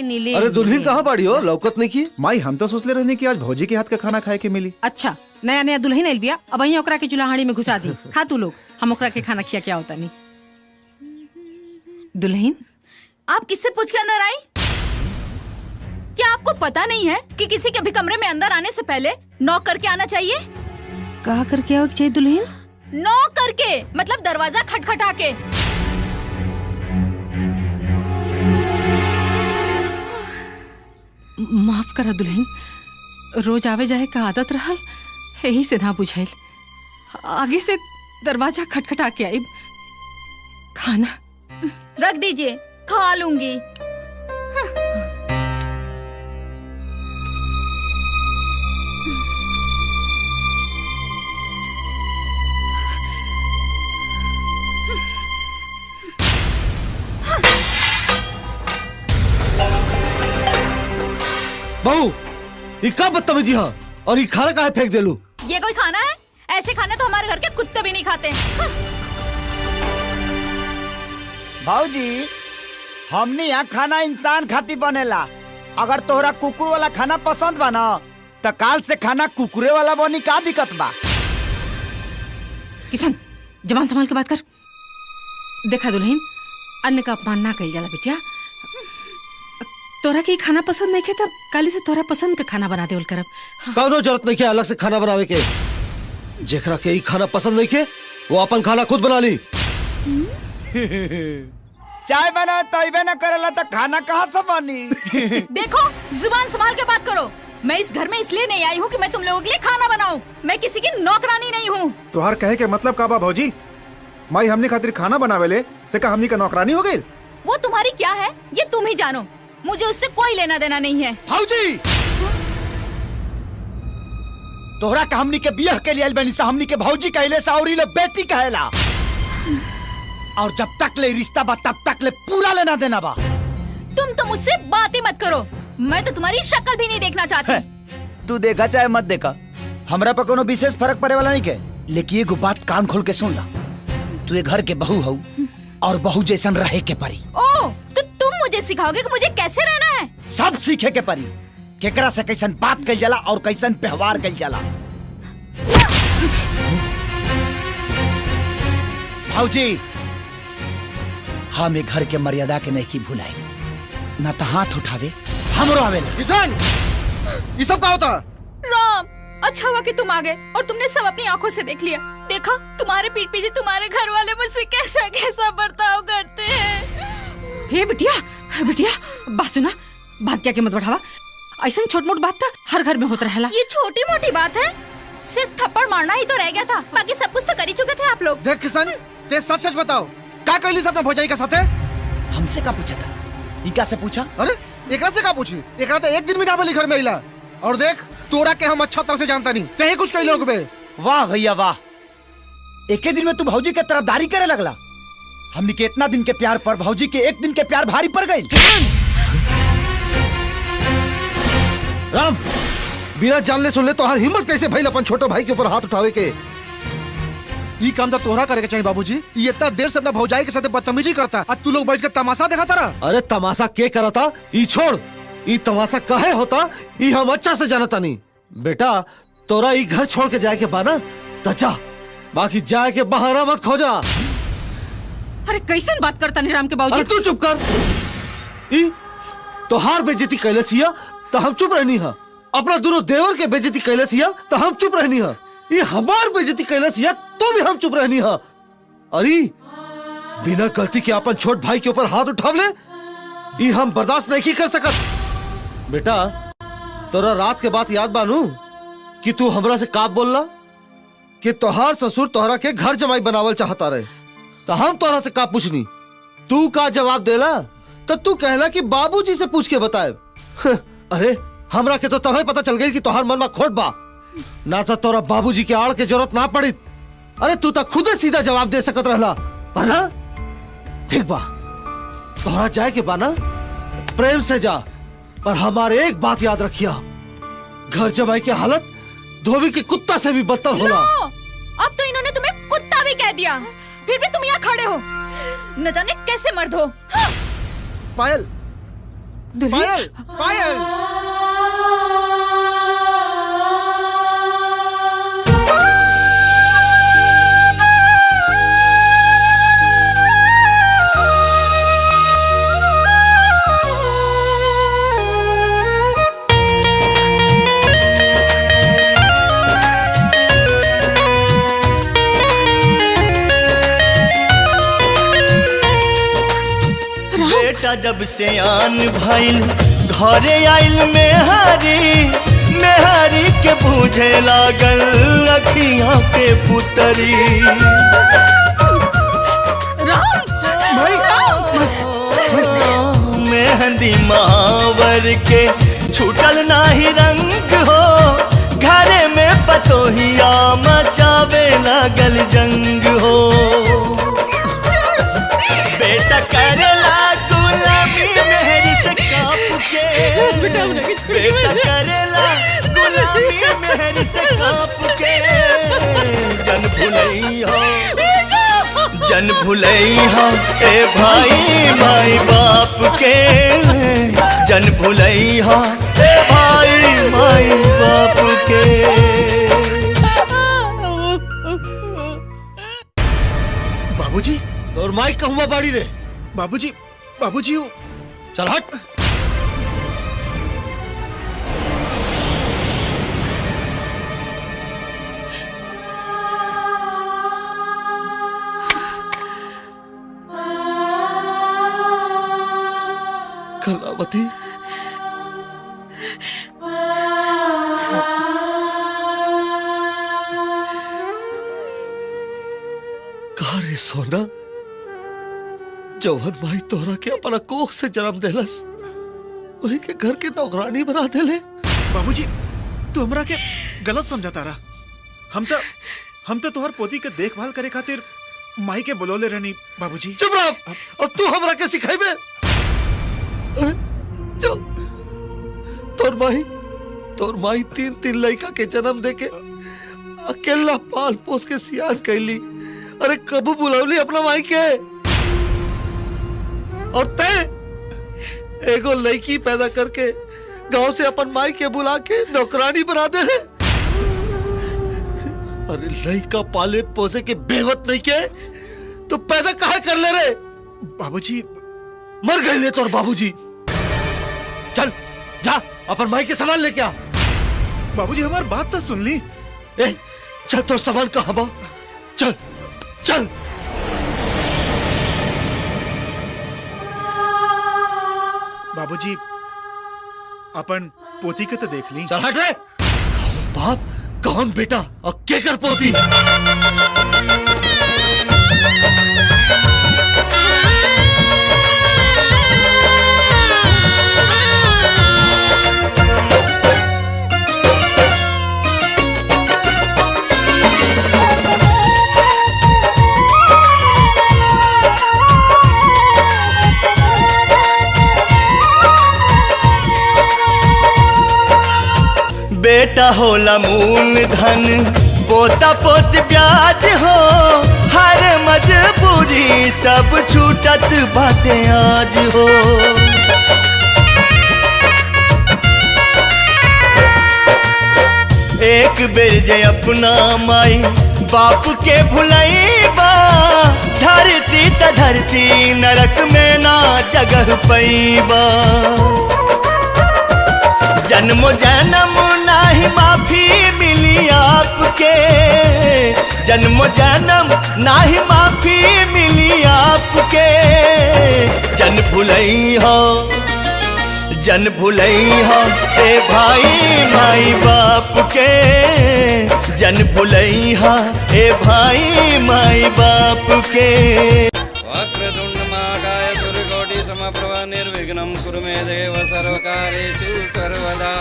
नीले अरे दुल्हन कहाँ बाड़ी हो, लौकत नहीं की? माई हम तो सोचले रहने की आज भौजी के हाथ का खाना खाए के मिली। अच्छा नया नया दुल्हन आइल बिया, अब वहीं ओकरा के चूल्हाड़ी में घुसा दी। खा तू लोग, हम ओकरा के खाना खिया क्या होता नहीं। दुल्हन आप किससे पूछ के अंदर आई? क्या आपको पता नहीं है कि किसी के भी कमरे में अंदर आने से पहले नॉक करके आना चाहिए? कहा करके आओ चाहिए दुल्हन? नॉक करके, मतलब दरवाजा खटखटा के। माफ करा दुल्हन, रोज आवे जाए का आदत रहल, यही से ना बुझाइल। आगे से दरवाजा खटखटा के आई। खाना रख दीजिए, खा लूंगी। बहू, ये क्या बदतमीजी है? और ये खाना काहे फेंक देलू? ये कोई खाना है? ऐसे खाने तो हमारे घर के कुत्ते भी नहीं खाते। भाऊजी, हमने यहाँ खाना इंसान खाती बनेला। अगर तोहरा कुकुर वाला खाना पसंद बा ना, तो काल से खाना कुकुरे वाला बनी। का दिक्कत बा? किशन, जबान संभाल के बात कर। देखा दुल्हन, अन्न का अपमान ना कही जाला बिटिया। तोरा के खाना पसंद नहीं खे तब काली से तोरा पसंद का खाना बना देवल करब। हाँ। कौनो जरूरत नहीं के अलग से खाना बनावे के। जेकरा के खाना पसंद नहीं के वो अपन खाना खुद बना ली। चाय बना तैबे न करेला तो खाना कहाँ से बनी? देखो, जुबान संभाल के बात करो। मैं इस घर में इसलिए नहीं आई हूँ कि मैं तुम लोगों के लिए खाना बनाऊं। मैं किसी की नौकरानी नहीं हूँ। तुहार कहे के मतलब का बा भौजी? माई हमने खातिर खाना बनावेले ते का हमनी का नौकरानी हो गई? वो तुम्हारी क्या है ये तुम ही जानो। मुझे उससे कोई लेना देना नहीं है। भाऊजी, तोहरा का हमनी के बियाह के लिए बनी सा हमनी के भाऊजी कहले सा और ले बेटी कहेला। और जब तक ले रिश्ता बा तब तक ले पूरा लेना देना बा। तुम तो मुझसे बात ही मत करो। मैं तो तुम्हारी शक्ल भी नहीं देखना चाहती। तू देखा चाहे मत देखा, हमरा पर कोनो विशेष फर्क पड़े वाला नहीं के। लेकिन एगो बात कान खोल के सुन ला, तू ये घर के बहू हो और बहू जैसन रहे के परी। ओ, तो तुम मुझे सिखाओगे कि मुझे कैसे रहना है? सब सीखे के परी। केकरा से कैसन बात कइल जाला और कैसन व्यवहार कइल जाला। भाऊजी, हम घर के मर्यादा के नहीं भुलाई। न तो हाथ उठावे हमरो आवेला। किसान, ये सब क्या होता? राम, अच्छा हुआ कि तुम आ गए और तुमने सब अपनी आंखों से देख लिया। देखा, तुम्हारे पीठ पीछे तुम्हारे घर वाले मुझसे कैसा कैसा बर्ताव करते हैं। हे बिटिया, बिटिया बात सुना, बात क्या के मत बढ़ावा। ऐसा छोट मोट बात था हर घर में होता रहेला। ये छोटी मोटी बात है? सिर्फ थप्पड़ मारना ही तो रह गया था, बाकी सब कुछ तो कर ही चुके थे आप लोग। देख किसान, ते सच सच बताओ, क्या कहली सब अपने भौजाई के साथे? हमसे का पूछा था? इनका से पूछा? अरे एकरा से का पूछी? एकरा तो एक दिन में ना बोली घर में आइला। और देख, तोरा के हम अच्छा तरह से जानता नहीं, ते ही कुछ कही लोग बे। वाह भैया वाह, एक दिन में तू भौजी के तरफदारी करे लगला। हमने के इतना दिन के प्यार पर भौजी के एक दिन के प्यार भारी पड़ गई। राम, बिना जानले सुनले तो हर हिम्मत कैसे भइल अपन छोटे भाई के ऊपर हाथ उठावे के? ये काम तो तोहरा करे के चाहिए बाबूजी। ये इतना देर से अपना भौजाई के साथ बदतमीजी करता, आज तू लोग बैठ कर तमाशा देखा तारा। अरे तमाशा के करता? ई छोड़, ई तमाशा काहे होता ई हम अच्छा से जानता नहीं। बेटा, तोरा ई घर छोड़ के जाए के बाना तो जा, बाकी जाए के बहाना मत खोजा। अरे कैसन बात करता नहीं राम के बाबूजी? अरे तू चुप कर। ई तोहार बेइज्जती कैले सिया तो हम चुप रहनी है। अपना दोनों देवर के बेइज्जती कैले सिया तो हम चुप रहनी है। ये हमार बेइज्जती कैले सिया तो भी हम चुप रहनी है। अरे बिना गलती के अपन छोट भाई के ऊपर हाथ उठावले ये हम बर्दाश्त नहीं कर सकत। बेटा, तोरा रात के बात याद बानू कि तू हमरा से का बोलला कि तोहार ससुर तोहरा के घर जमाई बनावल चाहता रहे, तो हम तोहरा से का पूछनी? तू का जवाब देला? तो तू कहला कि बाबूजी से पूछ के बताए। अरे हमरा के तो तभी पता चल गई कि तोहार मन में खोट बा, ना तो तोरा बाबूजी के आड़ के जरूरत ना पड़ी। अरे तू तो खुद सीधा जवाब दे सकत रहला, पर ना ठीक बा, तोहरा जाए के बा ना प्रेम से जा, पर हमारे एक बात याद रखिया, घर जमाई की हालत धोबी के कुत्ता से भी बदतर होला। अब तो इन्होंने तुम्हें कुत्ता भी कह दिया, फिर भी तुम यहाँ खड़े हो। न जाने कैसे मर्द हो। पायल, दुल्हन पायल पायल बेटा जब से आन भइल घरे आइल मेहारी के बूझे लागल अखियां के पुतरी। मेहंदी महावर के छूटल नाही रंग हो, घरे में पतोहिया मचावे लागल जंग हो। बेटा करेला गुलामी मेहरी से काप के, बेटा करेला गुलामी मेहरी से काप के। जन भुलई हो ए भाई माई बाप के, जन भुलई हो ए भाई माई बाप के। बाबूजी और माइक कहूँ बाड़ी रे। बाबूजी बाबूजी चल हट। कलावती कहा रे सोना, जवान भाई तोहरा के अपना कोख से जन्म देलस, वही के घर के नौकरानी बना देले। बाबूजी तू हमरा के गलत समझता रहा। हम तो तोहर पोती के देखभाल करे खातिर माई के बुलौले रहनी। बाबूजी चुप रह, अब तू हमरा के सिखाइबे। अरे चल, तोर माई 3 लड़का के जन्म देके अकेला पाल पोस के सियान कैली। अरे कबू बुलौली अपना माई के, और तय एगो लड़की पैदा करके गांव से अपन माई के बुला के नौकरानी बना दे। अरे लड़का पाले पोसे के बेवत नहीं के तो पैदा कहाँ कर ले रे? बाबूजी मर गए ले तोर बाबूजी। चल जा अपन माई के सामान लेके आ। बाबूजी हमारी बात तो सुन ली। ए, चल तोर सामान कहाँ बा? चल चल। बाबूजी अपन पोती के तो देख ली। चल हट रे। बाप कौन बेटा और के कर पोती? बेटा होला मूल धन, पोता पोत ब्याज हो, हर मजबूरी सब छूटत बाटे आज हो। एक बेर जे अपना माई बाप के भुलैबा, धरती त धरती नरक में ना जगह पैबा। जन्मो जन्म नाही माफी मिली आपके, जन्मो जन्म नाही माफी मिली आपके। जन भुलई हो ए भाई माई बाप के, जन भुलई हो ए भाई माई बाप के। वक्रतुण्डमहाकाय सूर्यकोटि समप्रभा निर्विघ्नं कुरु मे देव सर्वकार्येषु सर्वदा।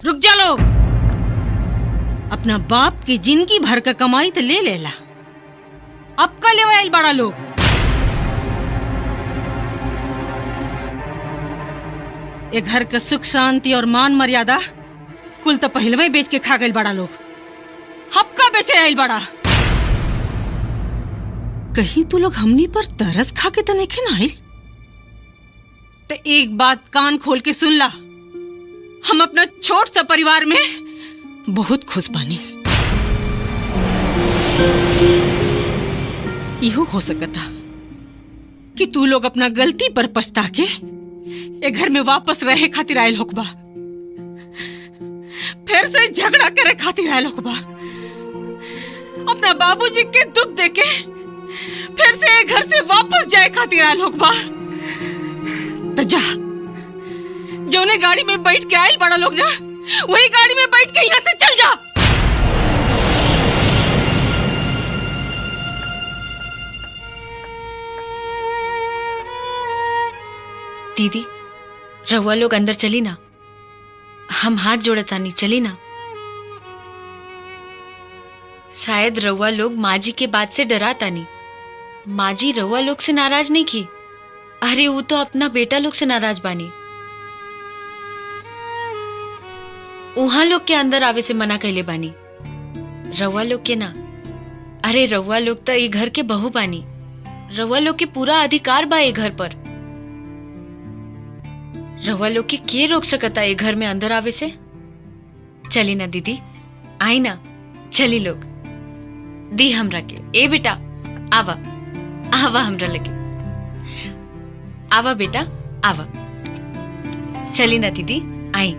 रुक जा लोग। अपना बाप की जिंदगी भर का कमाई तो ले लेला, अब का लेवा आइल बड़ा लोग। ये घर का सुख शांति और मान मर्यादा कुल तो पहलवे बेच के खा गए बड़ा लोग, हपका बेचे आइल बड़ा। कहीं तू लोग हमनी पर तरस खा के तो नहीं ना आइल? तो एक बात कान खोल के सुन ला, हम अपना छोट सा परिवार में बहुत खुश बानी। इहो हो सकता कि तू लोग अपना गलती पर पछता के ये घर में वापस रहे खातिर आयल होकबा, फिर से झगड़ा करे खातिर आयल होकबा, अपना बाबूजी के दुख देके फिर से घर से वापस जाए खातिर आयल होकबा। तो जा, जोने गाड़ी में बैठ के आयल बड़ा लोग ना, वही गाड़ी में बैठ के यहाँ से चल जा। दीदी, रहुआ लोग अंदर चली ना, हम हाथ जोड़तानी, चली ना। शायद रहुआ लोग माँ जी के बात से डरातानी। माँ जी रहुआ लोग से नाराज नहीं की, अरे वो तो अपना बेटा लोग से नाराज बानी। उहाँ लोग के अंदर आवे से मना कैले बानी, रहुआ लोग के ना। अरे रहुआ लोग तो ये घर के बहू बानी, रहुआ लोग के पूरा अधिकार बा ये घर पर। रहुआ लोग के रोक सकता ये घर में अंदर आवे से? चली ना दीदी, आई ना, चली लोग। दी हमरा के, ए बेटा आवा आवा हमरा लगे, आवा बेटा आवा। चली ना दीदी, आई।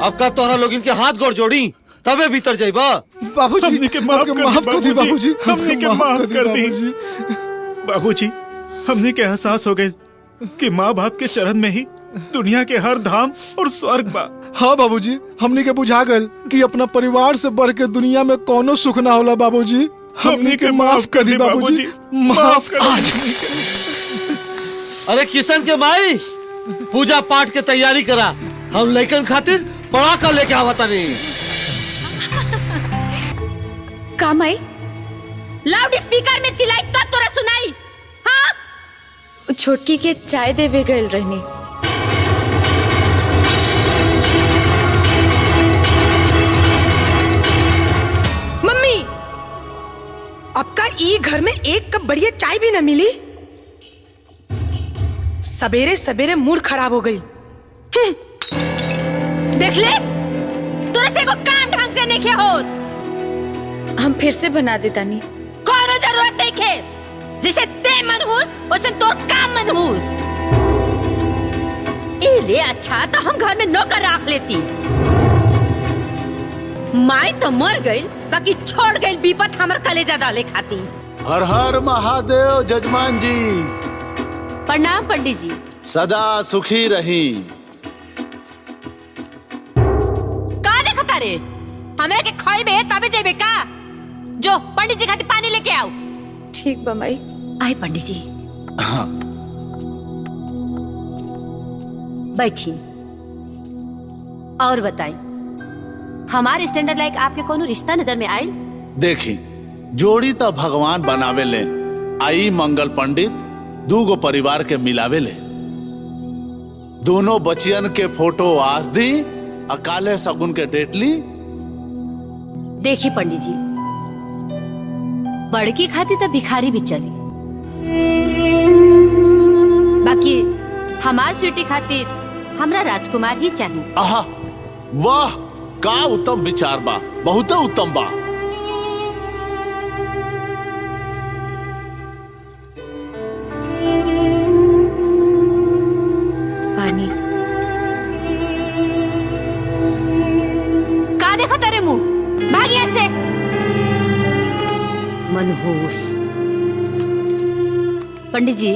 अब का तोहरा लोग इनके हाथ गोड़ जोड़ी तबे भीतर जाइबा। बाबूजी हमने के माफ कर दी बाबूजी, हमने के माफ कर दी बाबूजी। हमने के एहसास हो गए कि माँ बाप के चरण में ही दुनिया के हर धाम और स्वर्ग बा। हाँ बाबूजी, हमने के बुझा गए कि अपना परिवार से बढ़ के दुनिया में कोनो सुख ना होला बाबूजी। हमने के माफ कर दी बाबूजी, माफ कर दी। अरे किशन के माई, पूजा पाठ के तैयारी करा, हम लइकन खातिर पड़ाका लेके आवता नहीं। का माई? लाउड स्पीकर में चिल्लाई तब तोरा सुनाई? हाँ, छोटकी के चाय देवे गए रहने। मम्मी, अब का ई घर में एक कप बढ़िया चाय भी न मिली। सवेरे सवेरे मूड खराब हो गई। देख ले, तोरा से को काम ढंग से नहीं किया होत। हम फिर से बना देता नहीं। कोनो जरूरत नहीं के, जैसे ते मनहूस वैसे तोर काम मनहूस। ले अच्छा तो हम घर में नौकर रख लेती। माई तो मर गई, बाकी छोड़ गई विपत हमर कलेजा डाले खातिर। हर हर महादेव जजमान जी। प्रणाम पंडित जी। सदा सुखी रही। का देखता रे? हमरा के खोइबे तबे जेबे का? जो पंडित जी खातिर पानी लेके आओ। ठीक बा माई। आए पंडित जी। हाँ। बैठी और बताई, हमारे स्टैंडर्ड लायक आपके कोनो रिश्ता नजर में आयल? देखी, जोड़ी तो भगवान बनावे ले। आई मंगल पंडित दूगो परिवार के मिलावे ले। दोनों बचियन के फोटो आज दी, अकाले सगुन के डेट ली। देखी पंडित जी, बड़की खाती तो भिखारी भी चली, बाकी हमार स्वीटी खातिर हमरा राजकुमार ही चाहिए। आहा, वाह, का उत्तम विचार बा, बहुत उत्तम बा। पानी। का देखा तेरे मुंह? भाग यहाँ से। मनहूस। पंडित जी,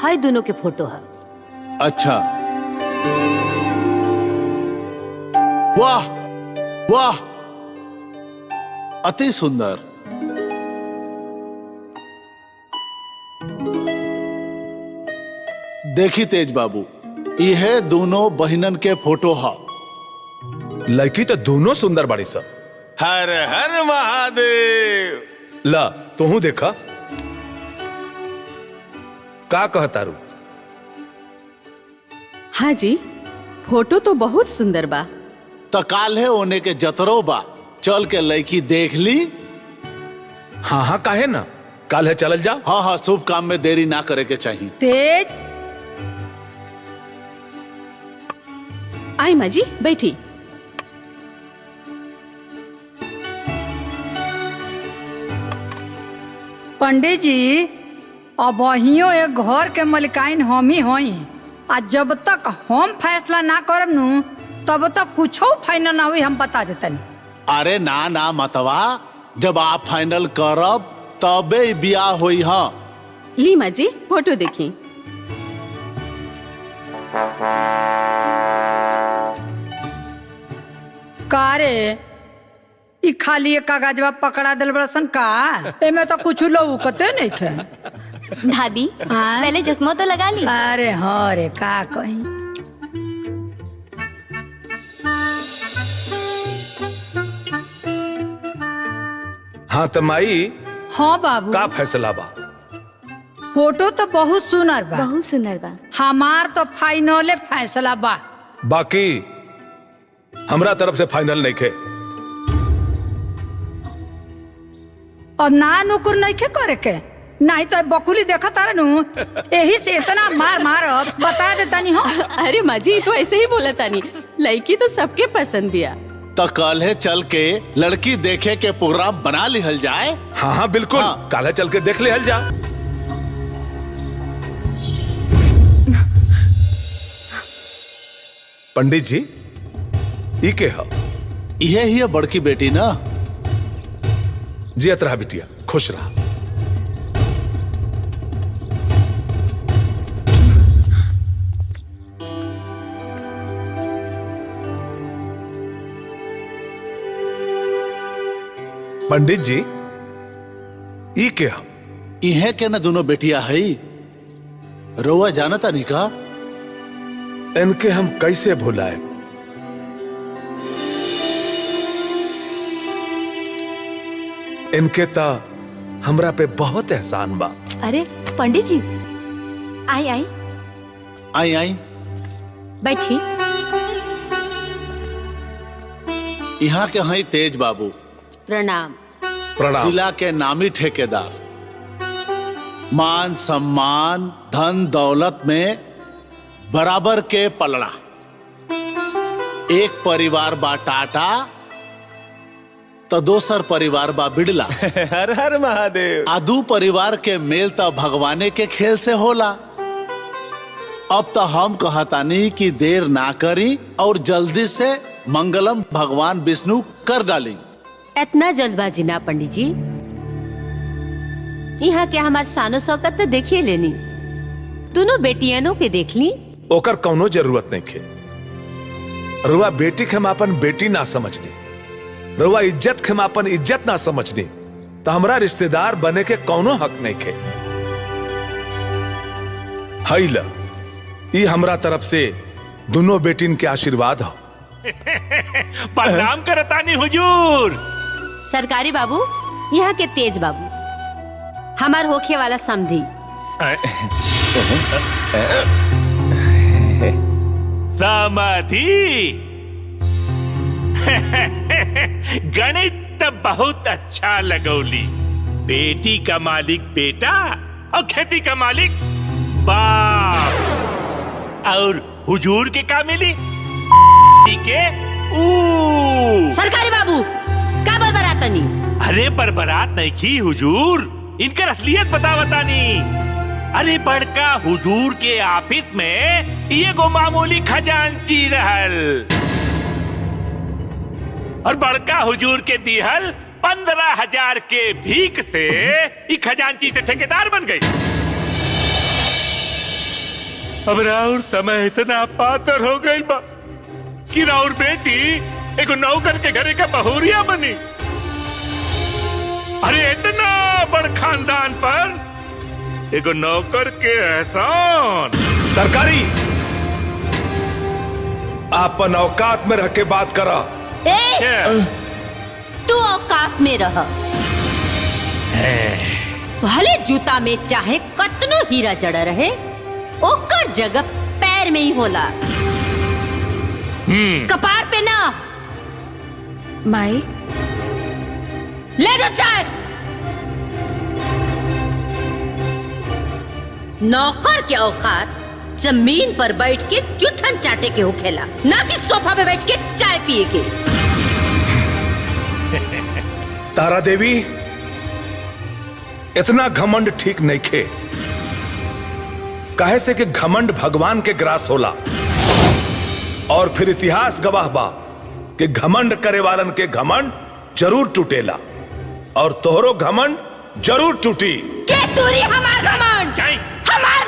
हाय दोनों के फोटो है। अच्छा, वाह वाह, अति सुंदर। देखी तेज बाबू, यह दोनों बहनन के फोटो है। लड़की तो दोनों सुंदर बड़ी सब। हर हर महादेव। ला तू देखा का कहतारू। हाँ जी, फोटो तो बहुत सुंदर बा। तो काल है होने के जतरो बा, चल के लड़की देख ली। हाँ हाँ, काहे ना, काल है चल जाओ। हाँ हाँ, शुभ काम में देरी ना करे के चाहिए। तेज, आई माँ जी, बैठी। पंडित जी, अब अहियो एक घर के मलिकाइन हम ही होई। आ जब तक हम फैसला ना करब नु, तब तक कुछ फाइनल ना हुई, हम बता देतनी। अरे ना ना मतवा, जब आप फाइनल करब तबे ब्याह होई। हाँ ली माँ जी, फोटो देखी। कारे ई खाली एक कागजवा पकड़ा दिल बड़सन का, एमे तो कुछ लौकते नहीं थे। दादी, पहले चश्मा तो लगा ली। अरे हाँ रे, का कहीं। हाँ तो माई, हाँ बाबू, का फैसला बा? फोटो तो बहुत सुंदर बा, बहुत सुंदर बा। हमार तो फाइनले फैसला बा। बाकी हमरा तरफ से फाइनल नहीं खे। अब ना नुकुर नहीं खे करे के, नहीं तो बकुली देखा तारा नु, यही से इतना मार मार बता देता नहीं हो। अरे माँ जी, तो ऐसे ही बोला तानी, लड़की तो सबके पसंद दिया। तो कल है चल के लड़की देखे के प्रोग्राम बना लिहल जाए। हाँ हाँ बिल्कुल, हाँ। काल है चल के देख ले हल जा। पंडित जी, ई के हो? यह ही है बड़की बेटी ना। जियत रहा बिटिया, खुश रहा। पंडित जी, ई के हो? इहे के ना दोनों बेटिया है। रोआ जानता नहीं का? इनके हम कैसे भुलाए? इनके ता हमरा पे बहुत एहसान बा। अरे पंडित जी, आई आई आई आई, बैठी। यहाँ के हैं तेज बाबू, प्रणाम। प्रणाम। जिला के नामी ठेकेदार। मान सम्मान धन दौलत में बराबर के पलड़ा। एक परिवार बा टाटा तो दोसर परिवार बा बिड़ला। हर हर महादेव। आदू परिवार के मेल तो भगवाने के खेल से होला। अब तो हम कहतानी कि देर ना करी और जल्दी से मंगलम भगवान विष्णु कर डाली। इतना जल्दबाजी ना पंडित जी, यहाँ के हमार शानो शौकत तो देखिए लेनी, दोनों बेटियनों के देख ली। ओकर कौनो जरूरत नहीं खे। रुआ बेटी के हम अपन बेटी ना समझनी, रुआ इज्जत के हम अपन इज्जत ना समझनी, तो हमरा रिश्तेदार बने के कौनो हक नहीं खे। हैला, ई हमरा तरफ से दोनों बेटिन के आशीर्वाद हो। प्रणाम करतानी हुजूर। सरकारी बाबू, यहाँ के तेज बाबू, हमार होखे वाला समधी। समाधि। गणित बहुत अच्छा लगौली। बेटी का मालिक बेटा और खेती का मालिक बाप। और हुजूर के का मिली? के सरकारी बाबू, का बरबरातनी? अरे बरबरात नहीं की हुजूर, इनकर असलियत बतावतानी। अरे बड़का हुजूर के ऑफिस में ये गो मामूली खजांची रहल और बड़का हुजूर के दिहल 15,000 के भीख से ई खजांची से ठेकेदार बन गई। अब राउर समय इतना पातर हो गई बा कि राउर बेटी एगो नौकर के घरे का बहुरिया बनी। अरे इतना बड़ खानदान पर एगो नौकर के एहसान। सरकारी आपन औकात में रह के बात करा। तू औकात में रह। भले जूता में चाहे कतनो हीरा जड़ा रहे, ओकर जगह पैर में ही होला, कपार पे ना। माई ले दो चाय। नौकर के औकात जमीन पर बैठ के जुठन चाटे के होखेला, ना कि सोफा पे बैठ के चाय पिए के। तारा देवी, इतना घमंड ठीक नहीं खे। काहे से कि घमंड भगवान के ग्रास होला, और फिर इतिहास गवाह बा कि घमंड करे वालन के घमंड जरूर टूटेला, और तोहरो घमंड जरूर टूटी। के तूरी हमार घमंड, हमार